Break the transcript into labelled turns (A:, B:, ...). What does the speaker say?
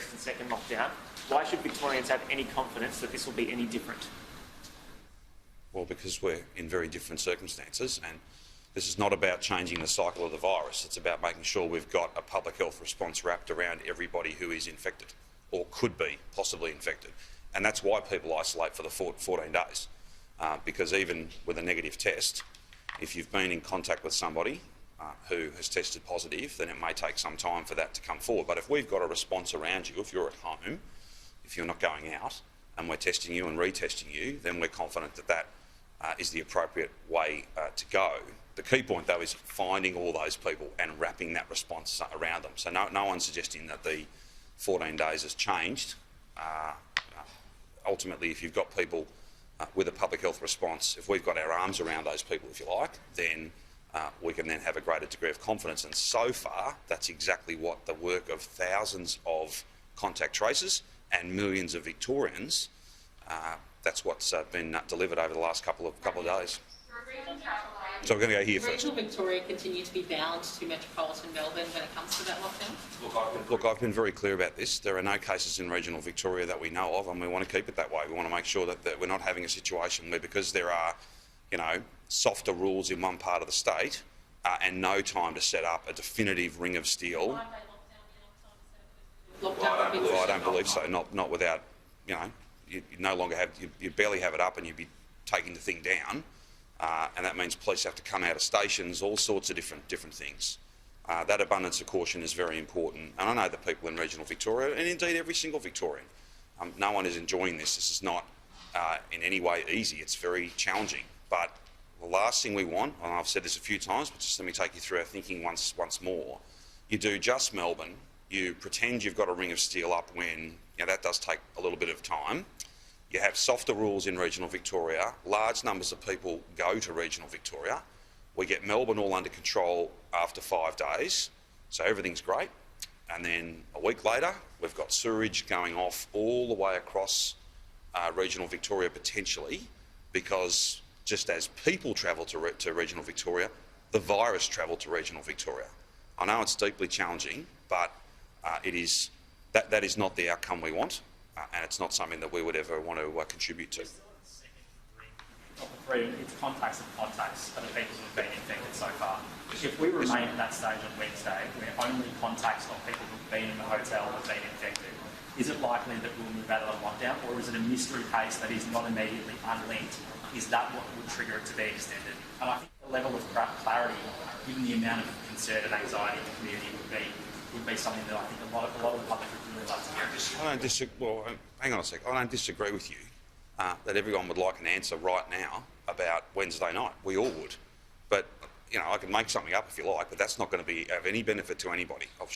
A: first and second lockdown. Why should Victorians have any confidence that this will be any different?
B: Well, because we're in very different circumstances, and this is not about changing the cycle of the virus. It's about making sure we've got a public health response wrapped around everybody who is infected or could be possibly infected. And that's why people isolate for the 14 days. Because even with a negative test, if you've been in contact with somebody who has tested positive, then it may take some time for that to come forward. But if we've got a response around you, if you're at home, if you're not going out, and we're testing you and retesting you, then we're confident that that is the appropriate way to go. The key point, though, is finding all those people and wrapping that response around them. So no one's suggesting that the 14 days has changed. Ultimately, if you've got people with a public health response, if we've got our arms around those people, if you like, then we can then have a greater degree of confidence. And so far, that's exactly what the work of thousands of contact tracers and millions of Victorians, that's what's been delivered over the last couple of days. So we're going to go here first.
C: Regional Victoria continue to be bound to metropolitan Melbourne when it comes to that lockdown?
B: Look, I've been very clear about this. There are no cases in regional Victoria that we know of, and we want to keep it that way. We want to make sure that we're not having a situation where, because there are, softer rules in one part of the state and no time to set up a definitive ring of steel. I don't believe so. Not without, you no longer have, you barely have it up and you'd be taking the thing down. And that means police have to come out of stations, all sorts of different things. That abundance of caution is very important. And I know that people in regional Victoria, and indeed every single Victorian, no one is enjoying this. This is not in any way easy. It's very challenging. But the last thing we want, and I've said this a few times, but just let me take you through our thinking once more. You do just Melbourne. You pretend you've got a ring of steel up when that does take a little bit of time. You have softer rules in regional Victoria. Large numbers of people go to regional Victoria. We get Melbourne all under control after 5 days, so everything's great. And then a week later, we've got sewerage going off all the way across regional Victoria potentially, because just as people travel to regional Victoria, the virus travelled to regional Victoria. I know it's deeply challenging, but that is not the outcome we want. And it's not something that we would ever want to contribute to.
A: It's contacts of contacts are the people who have been infected so far. If we remain at that stage on Wednesday, where only contacts of people who have been in the hotel have been infected, is it likely that we'll move out of the lockdown, or is it a mystery case that is not immediately unlinked? Is that what would trigger it to be extended? And I think the level of clarity, given the amount of concern and anxiety in the community, would be something that I think a lot of the public would really like to hear.
B: Hang on a sec. I don't disagree with you that everyone would like an answer right now about Wednesday night. We all would. But, I can make something up if you like, but that's not going to be of any benefit to anybody. I've